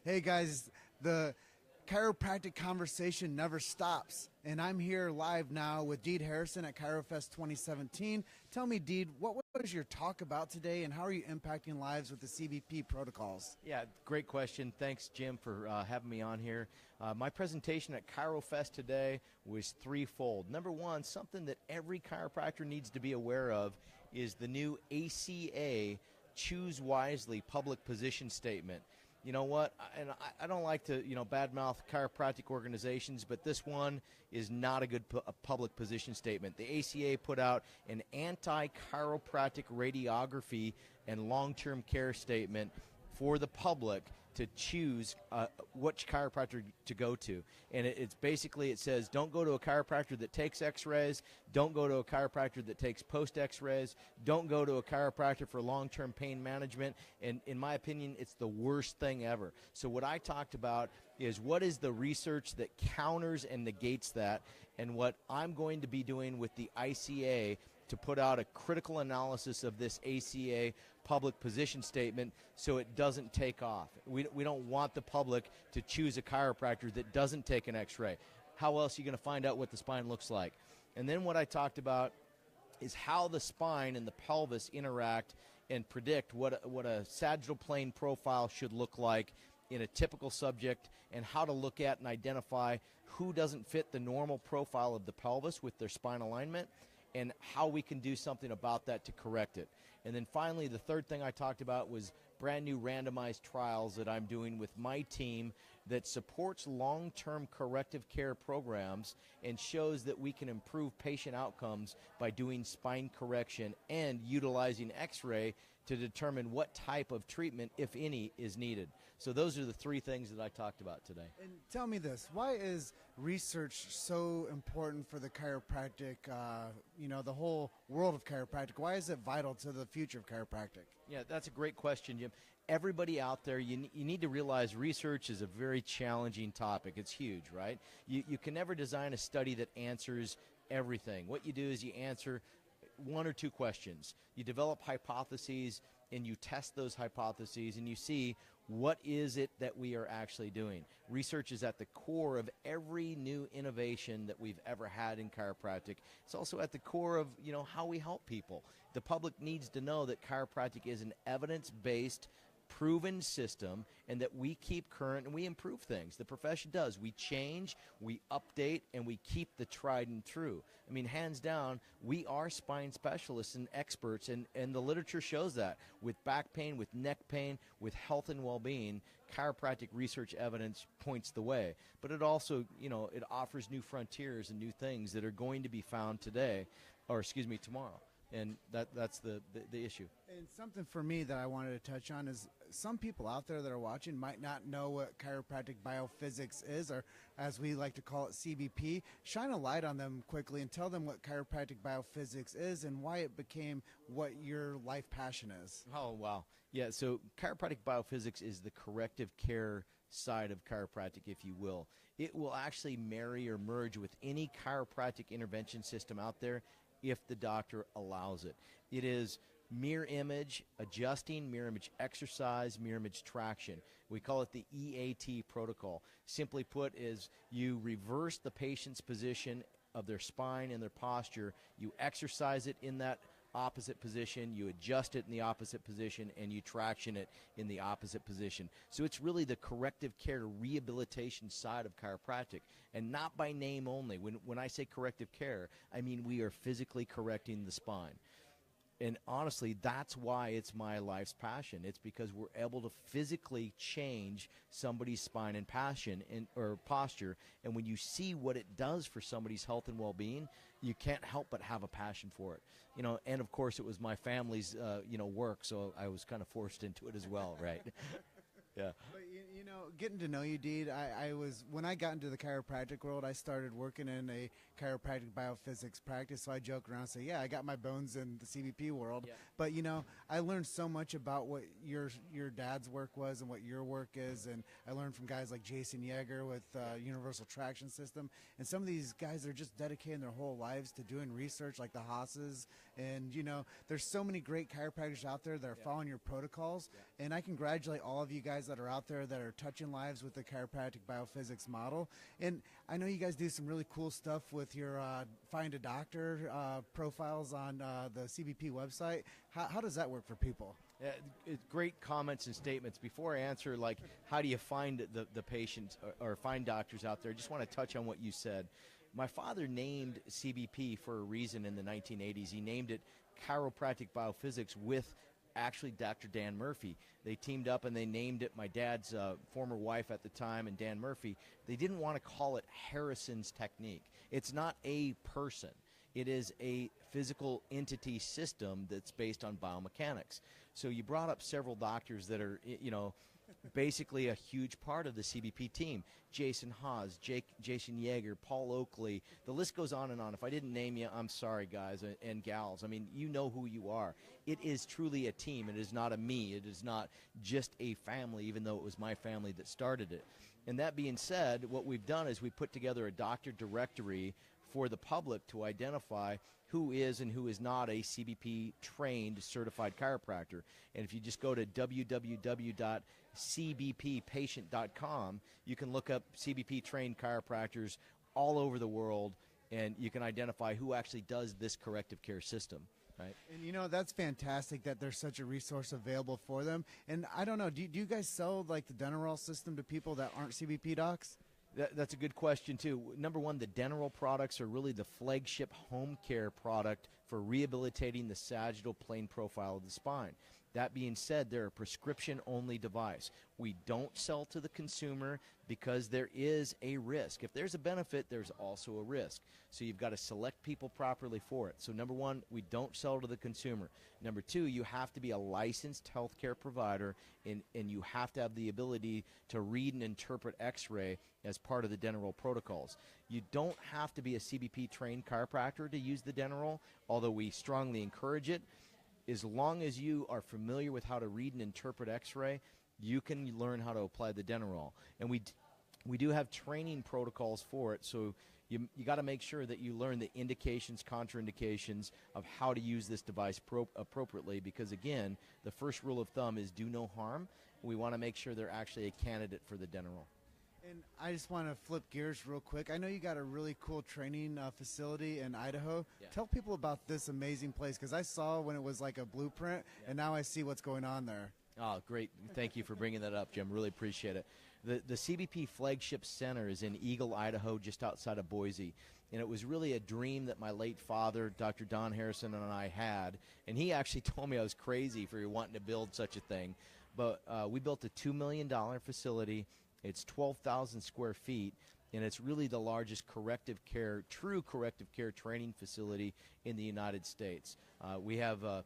Hey guys, the chiropractic conversation never stops, and I'm here live now with Deed Harrison at Chirofest 2017. Tell me, Deed, what was your talk about today, and how are you impacting lives with the CBP protocols? Yeah, great question. Thanks, Jim, for having me on here. My presentation at Chirofest today was threefold. Number one, something that every chiropractor needs to be aware of is the new ACA Choose Wisely public position statement. You know what, and I don't like to, badmouth chiropractic organizations, but this one is not a good public position statement. The ACA put out an anti-chiropractic radiography and long-term care statement for the public to choose which chiropractor to go to. And it's basically, it says, don't go to a chiropractor that takes x-rays, don't go to a chiropractor that takes post x-rays, don't go to a chiropractor for long-term pain management. And in my opinion, it's the worst thing ever. So what I talked about is what is the research that counters and negates that, and what I'm going to be doing with the ICA to put out a critical analysis of this ACA public position statement so it doesn't take off. We don't want the public to choose a chiropractor that doesn't take an x-ray. How else are you going to find out what the spine looks like? And then what I talked about is how the spine and the pelvis interact and predict what a sagittal plane profile should look like in a typical subject, and how to look at and identify who doesn't fit the normal profile of the pelvis with their spine alignment, and how we can do something about that to correct it. And then finally, the third thing I talked about was brand new randomized trials that I'm doing with my team that supports long-term corrective care programs and shows that we can improve patient outcomes by doing spine correction and utilizing x-ray to determine what type of treatment, if any, is needed. So those are the three things that I talked about today. And tell me this, why is research so important for the chiropractic, the whole world of chiropractic? Why is it vital to the future of chiropractic? Yeah, that's a great question, Jim. Everybody out there, you need to realize research is a very challenging topic. It's huge, right? You can never design a study that answers everything. What you do is you answer one or two questions. You develop hypotheses and you test those hypotheses and you see what is it that we are actually doing. Research is at the core of every new innovation that we've ever had in chiropractic. It's also at the core of, how we help people. The public needs to know that chiropractic is an evidence-based, proven system, and that we keep current and we improve things. The profession does. We change, we update, and we keep the tried and true. I mean, hands down, we are spine specialists and experts, and the literature shows that. With back pain, with neck pain, with health and well-being, chiropractic research evidence points the way. But it also, it offers new frontiers and new things that are going to be found tomorrow. And that's the issue. And something for me that I wanted to touch on is some people out there that are watching might not know what chiropractic biophysics is, or as we like to call it, CBP. Shine a light on them quickly and tell them what chiropractic biophysics is and why it became what your life passion is. Oh, wow. Yeah, so chiropractic biophysics is the corrective care side of chiropractic, if you will. It will actually marry or merge with any chiropractic intervention system out there if the doctor allows it. It is mirror image adjusting, mirror image exercise, mirror image traction. We call it the EAT protocol. Simply put, is you reverse the patient's position of their spine and their posture, you exercise it in that opposite position, you adjust it in the opposite position, and you traction it in the opposite position. So it's really the corrective care rehabilitation side of chiropractic, and not by name only. When I say corrective care, I mean we are physically correcting the spine. And honestly, that's why it's my life's passion. It's because we're able to physically change somebody's spine and or posture. And when you see what it does for somebody's health and well-being, you can't help but have a passion for it. And of course, it was my family's, work, so I was kind of forced into it as well, right? Yeah. But getting to know you, Deed, when I got into the chiropractic world, I started working in a chiropractic biophysics practice. So I joke around and say, yeah, I got my bones in the CBP world. Yeah. But I learned so much about what your dad's work was and what your work is, and I learned from guys like Jason Yeager with Universal Traction System, and some of these guys are just dedicating their whole lives to doing research, like the Haas's, and there's so many great chiropractors out there that are following your protocols, and I congratulate all of you guys that are out there that are touching touching lives with the chiropractic biophysics model. And I know you guys do some really cool stuff with your Find a Doctor profiles on the CBP website. How does that work for people? Great comments and statements. Before I answer, like, how do you find the patients or find doctors out there, I just want to touch on what you said. My father named CBP for a reason in the 1980s. He named it Chiropractic Biophysics with actually Dr. Dan Murphy. They teamed up and they named it, my dad's former wife at the time and Dan Murphy. They didn't want to call it Harrison's technique. It's not a person. It is a physical entity system that's based on biomechanics. So you brought up several doctors that are, you know, basically a huge part of the CBP team. Jason Haas, Jason Yeager, Paul Oakley, the list goes on and on. If I didn't name you, I'm sorry, guys and gals. I mean, you know who you are. It is truly a team. It is not a me. It is not just a family, even though it was my family that started it. And that being said, what we've done is we put together a doctor directory for the public to identify who is and who is not a CBP-trained certified chiropractor. And if you just go to www.cbppatient.com, you can look up CBP-trained chiropractors all over the world, and you can identify who actually does this corrective care system. Right. And, you know, that's fantastic that there's such a resource available for them. And I don't know, do you guys sell, like, the Denerol system to people that aren't CBP docs? That's a good question, too. Number one, the Denerol products are really the flagship home care product for rehabilitating the sagittal plane profile of the spine. That being said, they're a prescription-only device. We don't sell to the consumer because there is a risk. If there's a benefit, there's also a risk. So you've got to select people properly for it. So number one, we don't sell to the consumer. Number two, you have to be a licensed healthcare provider, and you have to have the ability to read and interpret X-ray as part of the Denerol protocols. You don't have to be a CBP-trained chiropractor to use the Denerol, although we strongly encourage it. As long as you are familiar with how to read and interpret X-ray, you can learn how to apply the Denerol. And we do have training protocols for it, so you got to make sure that you learn the indications, contraindications of how to use this device appropriately, because, again, the first rule of thumb is do no harm. We want to make sure they're actually a candidate for the Denerol. And I just want to flip gears real quick. I know you got a really cool training facility in Idaho. Yeah. Tell people about this amazing place, because I saw when it was like a blueprint, and now I see what's going on there. Oh, great. Thank you for bringing that up, Jim. Really appreciate it. The CBP flagship center is in Eagle, Idaho, just outside of Boise. And it was really a dream that my late father, Dr. Don Harrison, and I had. And he actually told me I was crazy for wanting to build such a thing. But we built a $2 million facility. It's 12,000 square feet, and it's really the largest true corrective care training facility in the United States. We have a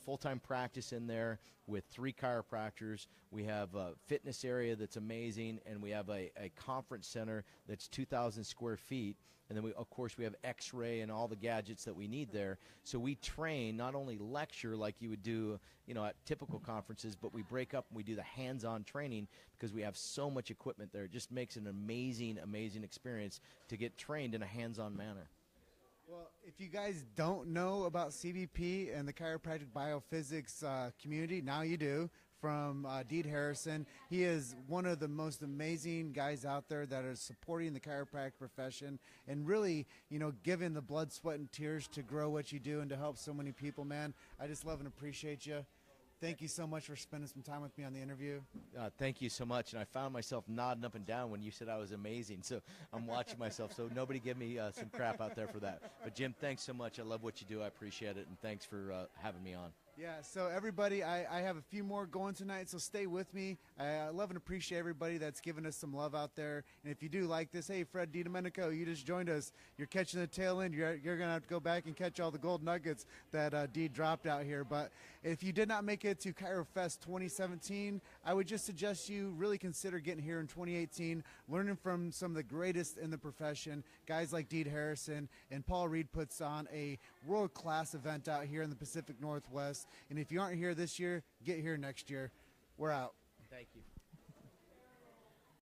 full-time practice in there with 3 chiropractors. We have a fitness area that's amazing, and we have a conference center that's 2,000 square feet. And then, of course, we have X-ray and all the gadgets that we need there. So we train, not only lecture like you would do, at typical conferences, but we break up and we do the hands-on training because we have so much equipment there. It just makes an amazing, amazing experience to get trained in a hands-on manner. Well, if you guys don't know about CBP and the chiropractic biophysics community, now you do. From Deed Harrison. He is one of the most amazing guys out there that are supporting the chiropractic profession and really, giving the blood, sweat, and tears to grow what you do and to help so many people, man. I just love and appreciate you. Thank you so much for spending some time with me on the interview. Thank you so much. And I found myself nodding up and down when you said I was amazing. So I'm watching myself. So nobody give me some crap out there for that. But, Jim, thanks so much. I love what you do. I appreciate it. And thanks for having me on. Yeah, so everybody, I have a few more going tonight, so stay with me. I love and appreciate everybody that's giving us some love out there. And if you do like this, hey, Fred DiDomenico, you just joined us. You're catching the tail end. You're going to have to go back and catch all the gold nuggets that Dee dropped out here. But if you did not make it to Chirofest 2017, I would just suggest you really consider getting here in 2018, learning from some of the greatest in the profession, guys like Deed Harrison, and Paul Reed puts on a world-class event out here in the Pacific Northwest. And if you aren't here this year, get here next year. We're out. Thank you.